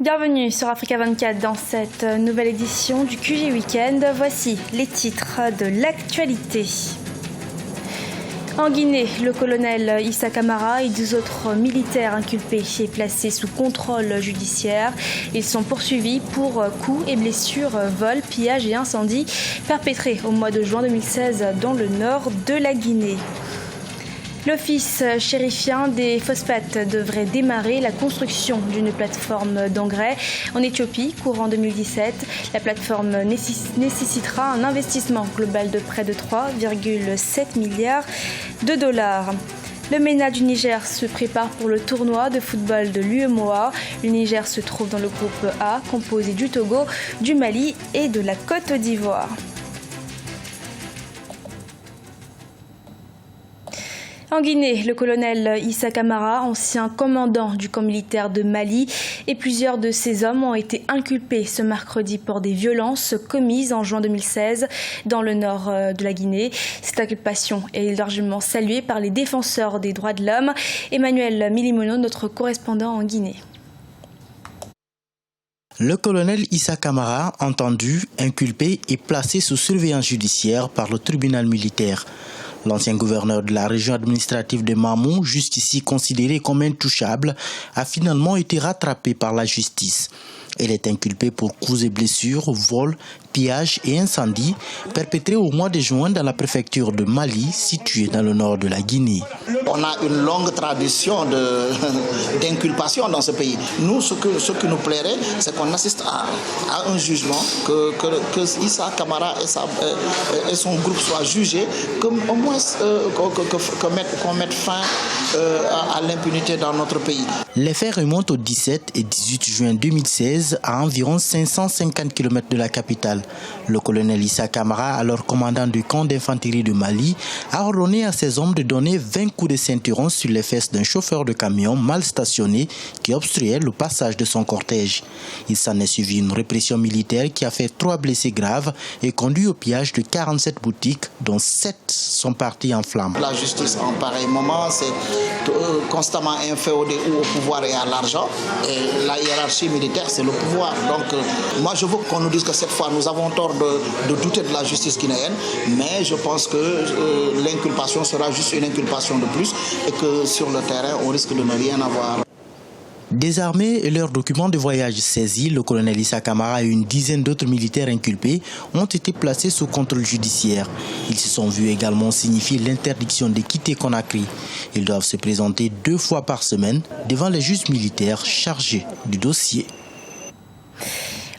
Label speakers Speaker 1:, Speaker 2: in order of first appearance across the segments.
Speaker 1: Bienvenue sur Africa 24 dans cette nouvelle édition du QG Weekend. Voici les titres de l'actualité. En Guinée, le colonel Issa Camara et 2 autres militaires inculpés et placés sous contrôle judiciaire. Ils sont poursuivis pour coups et blessures, vols, pillages et incendies perpétrés au mois de juin 2016 dans le nord de la Guinée. L'Office chérifien des phosphates devrait démarrer la construction d'une plateforme d'engrais en Éthiopie courant 2017. La plateforme nécessitera un investissement global de près de 3,7 milliards de dollars. Le MENA du Niger se prépare pour le tournoi de football de l'UEMOA. Le Niger se trouve dans le groupe A, composé du Togo, du Mali et de la Côte d'Ivoire. En Guinée, le colonel Issa Camara, ancien commandant du camp militaire de Mali, et plusieurs de ses hommes ont été inculpés ce mercredi pour des violences commises en juin 2016 dans le nord de la Guinée. Cette inculpation est largement saluée par les défenseurs des droits de l'homme. Emmanuel Milimono, notre correspondant en Guinée.
Speaker 2: Le colonel Issa Camara, entendu, inculpé et placé sous surveillance judiciaire par le tribunal militaire. L'ancien gouverneur de la région administrative de Mamou, jusqu'ici considéré comme intouchable, a finalement été rattrapé par la justice. Elle est inculpée pour coups et blessures, vols, pillages et incendies perpétrés au mois de juin dans la préfecture de Mali, située dans le nord de la Guinée.
Speaker 3: On a une longue tradition d'inculpation dans ce pays. Nous, ce qui nous plairait, c'est qu'on assiste à un jugement, que Issa Camara et son groupe soient jugés, qu'au moins qu'on mette fin à l'impunité dans notre pays.
Speaker 2: Les faits remontent au 17 et 18 juin 2016 à environ 550 km de la capitale. Le colonel Issa Camara, alors commandant du camp d'infanterie de Mali, a ordonné à ses hommes de donner 20 coups de ceinturon sur les fesses d'un chauffeur de camion mal stationné qui obstruait le passage de son cortège. Il s'en est suivi une répression militaire qui a fait 3 blessés graves et conduit au pillage de 47 boutiques, dont 7 sont parties en flammes.
Speaker 3: La justice en pareil moment, c'est constamment inféodé au pouvoir et à l'argent. Et la hiérarchie militaire, c'est le pouvoir. Donc moi, je veux qu'on nous dise que cette fois, nous avons tort de douter de la justice guinéenne, mais je pense que l'inculpation sera juste une inculpation de plus et que sur le terrain, on risque de ne rien avoir.
Speaker 2: Désarmés et leurs documents de voyage saisis, le colonel Issa Camara et une dizaine d'autres militaires inculpés ont été placés sous contrôle judiciaire. Ils se sont vus également signifier l'interdiction de quitter Conakry. Ils doivent se présenter 2 fois par semaine devant les juges militaires chargés du dossier.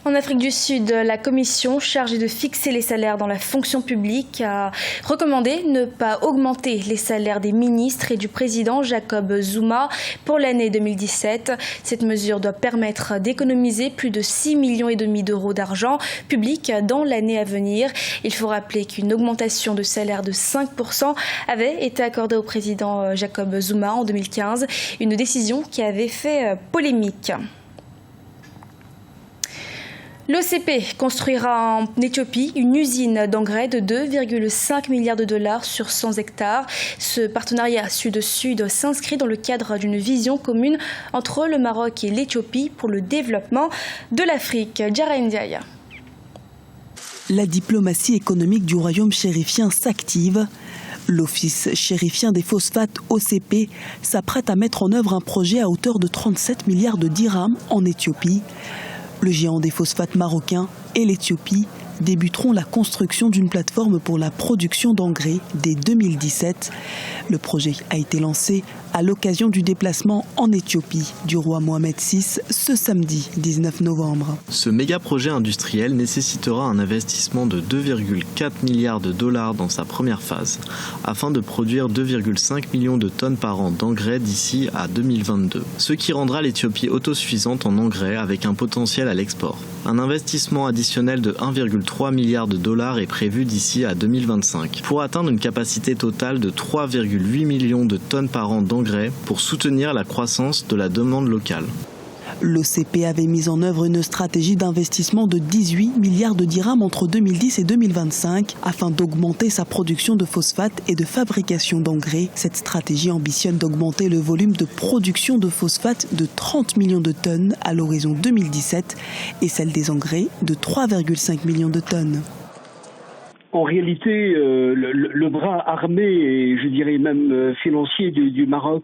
Speaker 1: En Afrique du Sud, la commission chargée de fixer les salaires dans la fonction publique a recommandé ne pas augmenter les salaires des ministres et du président Jacob Zuma pour l'année 2017. Cette mesure doit permettre d'économiser plus de 6,5 millions d'euros d'argent public dans l'année à venir. Il faut rappeler qu'une augmentation de salaire de 5% avait été accordée au président Jacob Zuma en 2015, une décision qui avait fait polémique. L'OCP construira en Éthiopie une usine d'engrais de 2,5 milliards de dollars sur 100 hectares. Ce partenariat sud-sud s'inscrit dans le cadre d'une vision commune entre le Maroc et l'Éthiopie pour le développement de l'Afrique. Diarra Ndiaye.
Speaker 4: La diplomatie économique du royaume chérifien s'active. L'Office chérifien des phosphates OCP s'apprête à mettre en œuvre un projet à hauteur de 37 milliards de dirhams en Éthiopie. Le géant des phosphates marocains et l'Éthiopie débuteront la construction d'une plateforme pour la production d'engrais dès 2017. Le projet a été lancé à l'occasion du déplacement en Éthiopie du roi Mohamed VI ce samedi 19 novembre.
Speaker 5: Ce méga projet industriel nécessitera un investissement de 2,4 milliards de dollars dans sa première phase, afin de produire 2,5 millions de tonnes par an d'engrais d'ici à 2022, ce qui rendra l'Éthiopie autosuffisante en engrais avec un potentiel à l'export. Un investissement additionnel de 1,3 milliard de dollars est prévu d'ici à 2025, pour atteindre une capacité totale de 3,8 millions de tonnes par an d'engrais pour soutenir la croissance de la demande locale.
Speaker 4: L'OCP avait mis en œuvre une stratégie d'investissement de 18 milliards de dirhams entre 2010 et 2025 afin d'augmenter sa production de phosphate et de fabrication d'engrais. Cette stratégie ambitionne d'augmenter le volume de production de phosphate de 30 millions de tonnes à l'horizon 2017 et celle des engrais de 3,5 millions de tonnes.
Speaker 6: En réalité, le bras armé et je dirais même financier du Maroc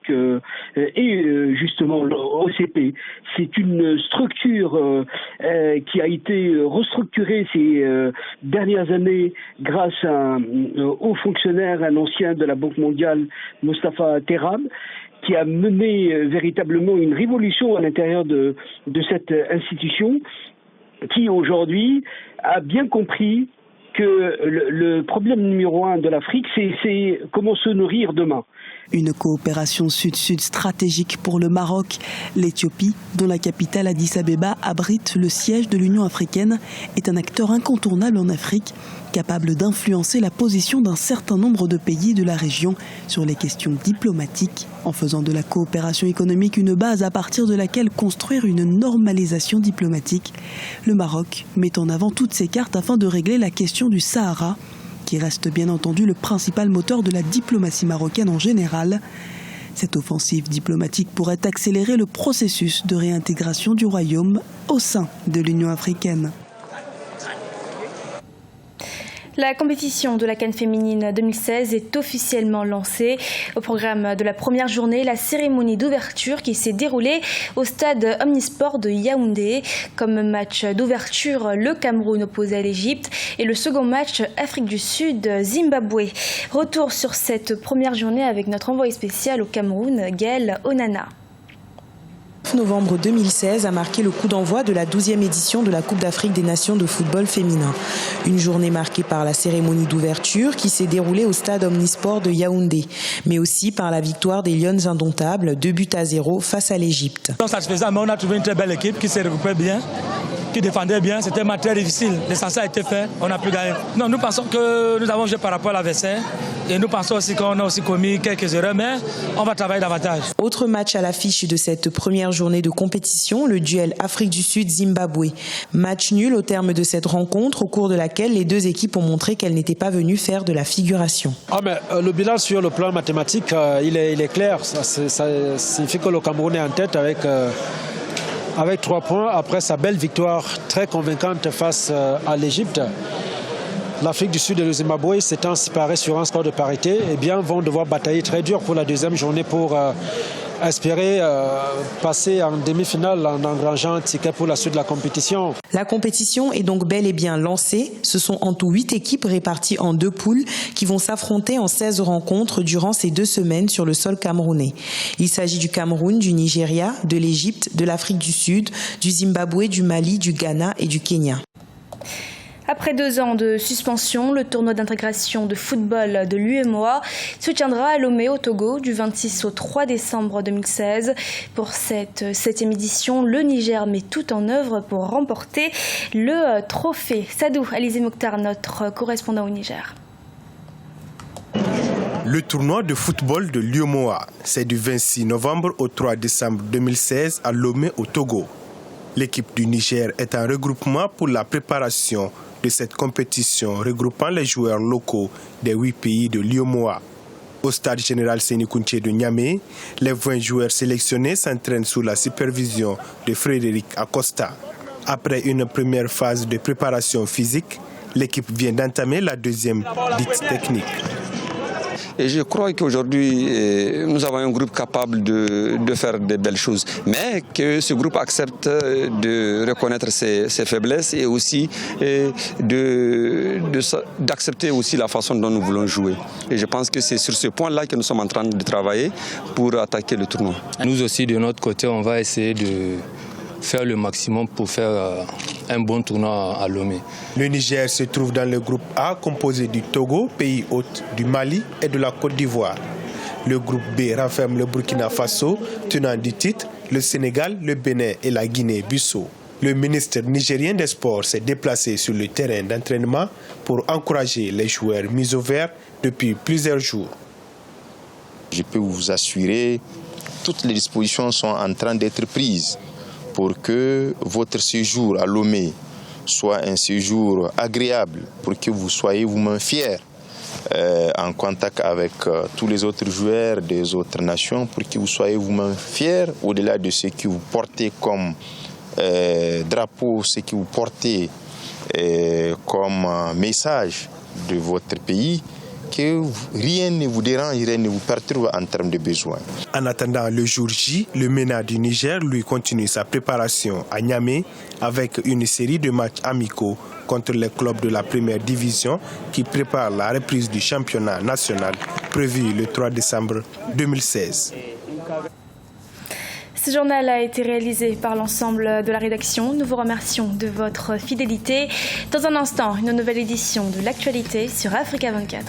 Speaker 6: est justement l'OCP. C'est une structure qui a été restructurée ces dernières années grâce à un haut fonctionnaire, un ancien de la Banque mondiale, Mostafa Terab, qui a mené véritablement une révolution à l'intérieur de cette institution, qui aujourd'hui a bien compris que le problème numéro 1 de l'Afrique, c'est comment se nourrir demain.
Speaker 4: Une coopération sud-sud stratégique pour le Maroc. L'Éthiopie, dont la capitale Addis Abeba abrite le siège de l'Union africaine, est un acteur incontournable en Afrique, capable d'influencer la position d'un certain nombre de pays de la région sur les questions diplomatiques, en faisant de la coopération économique une base à partir de laquelle construire une normalisation diplomatique. Le Maroc met en avant toutes ses cartes afin de régler la question du Sahara, qui reste bien entendu le principal moteur de la diplomatie marocaine en général. Cette offensive diplomatique pourrait accélérer le processus de réintégration du royaume au sein de l'Union africaine.
Speaker 1: La compétition de la CAN féminine 2016 est officiellement lancée. Au programme de la première journée, la cérémonie d'ouverture qui s'est déroulée au stade Omnisport de Yaoundé. Comme match d'ouverture, le Cameroun opposé à l'Égypte et le second match, Afrique du Sud, Zimbabwe. Retour sur cette première journée avec notre envoyé spécial au Cameroun, Gaël Onana.
Speaker 7: Novembre 2016 a marqué le coup d'envoi de la 12e édition de la Coupe d'Afrique des Nations de football féminin. Une journée marquée par la cérémonie d'ouverture qui s'est déroulée au stade Omnisport de Yaoundé, mais aussi par la victoire des Lions indomptables, 2-0 face à l'Égypte.
Speaker 8: Satisfaisant, mais on a trouvé une très belle équipe qui s'est regroupée bien, qui défendait bien. C'était un match très difficile. L'essentiel a été fait, on a pu gagner. Non, nous pensons que nous avons joué par rapport à l'adversaire et nous pensons aussi qu'on a aussi commis quelques erreurs, mais on va travailler davantage.
Speaker 7: Autre match à l'affiche de cette première journée de compétition, le duel Afrique du Sud-Zimbabwe. Match nul au terme de cette rencontre, au cours de laquelle les deux équipes ont montré qu'elles n'étaient pas venues faire de la figuration.
Speaker 9: Le bilan sur le plan mathématique, il est clair. Ça signifie que le Cameroun est en tête avec 3 points après sa belle victoire très convaincante face à l'Égypte. L'Afrique du Sud et le Zimbabwe s'étant séparés sur un score de parité, vont devoir batailler très dur pour la deuxième journée pour espérer passer en demi-finale en engrangeant un ticket pour la suite de la compétition.
Speaker 7: La compétition est donc bel et bien lancée. Ce sont en tout 8 équipes réparties en 2 poules qui vont s'affronter en 16 rencontres durant ces 2 semaines sur le sol camerounais. Il s'agit du Cameroun, du Nigeria, de l'Égypte, de l'Afrique du Sud, du Zimbabwe, du Mali, du Ghana et du Kenya.
Speaker 1: Après 2 ans de suspension, le tournoi d'intégration de football de l'UEMOA se tiendra à Lomé au Togo du 26 au 3 décembre 2016. Pour cette 7e édition, le Niger met tout en œuvre pour remporter le trophée. Sadou Alizé Mokhtar, notre correspondant au Niger.
Speaker 10: Le tournoi de football de l'UEMOA, c'est du 26 novembre au 3 décembre 2016 à Lomé au Togo. L'équipe du Niger est un regroupement pour la préparation de cette compétition regroupant les joueurs locaux des 8 pays de l'UEMOA. Au stade général Séni Kountché de Niamey, les 20 joueurs sélectionnés s'entraînent sous la supervision de Frédéric Acosta. Après une première phase de préparation physique, l'équipe vient d'entamer la deuxième dite technique.
Speaker 11: Et je crois qu'aujourd'hui, nous avons un groupe capable de faire de belles choses. Mais que ce groupe accepte de reconnaître ses faiblesses et aussi d'accepter aussi la façon dont nous voulons jouer. Et je pense que c'est sur ce point-là que nous sommes en train de travailler pour attaquer le tournoi.
Speaker 12: Nous aussi, de notre côté, on va essayer de faire le maximum pour faire un bon tournoi à Lomé.
Speaker 10: Le Niger se trouve dans le groupe A composé du Togo, pays hôte, du Mali et de la Côte d'Ivoire. Le groupe B renferme le Burkina Faso, tenant du titre, le Sénégal, le Bénin et la Guinée-Bissau. Le ministre nigérien des Sports s'est déplacé sur le terrain d'entraînement pour encourager les joueurs mis au vert depuis plusieurs jours.
Speaker 13: Je peux vous assurer, toutes les dispositions sont en train d'être prises pour que votre séjour à Lomé soit un séjour agréable, pour que vous soyez vous-même fiers en contact avec tous les autres joueurs des autres nations, pour que vous soyez vous-même fiers au-delà de ce que vous portez comme drapeau, ce que vous portez comme message de votre pays, que rien ne vous dérange, rien ne vous perturbe en termes de besoins.
Speaker 10: En attendant le jour J, le MENA du Niger lui continue sa préparation à Niamey avec une série de matchs amicaux contre les clubs de la première division qui préparent la reprise du championnat national prévu le 3 décembre 2016.
Speaker 1: Ce journal a été réalisé par l'ensemble de la rédaction. Nous vous remercions de votre fidélité. Dans un instant, une nouvelle édition de l'actualité sur Africa 24.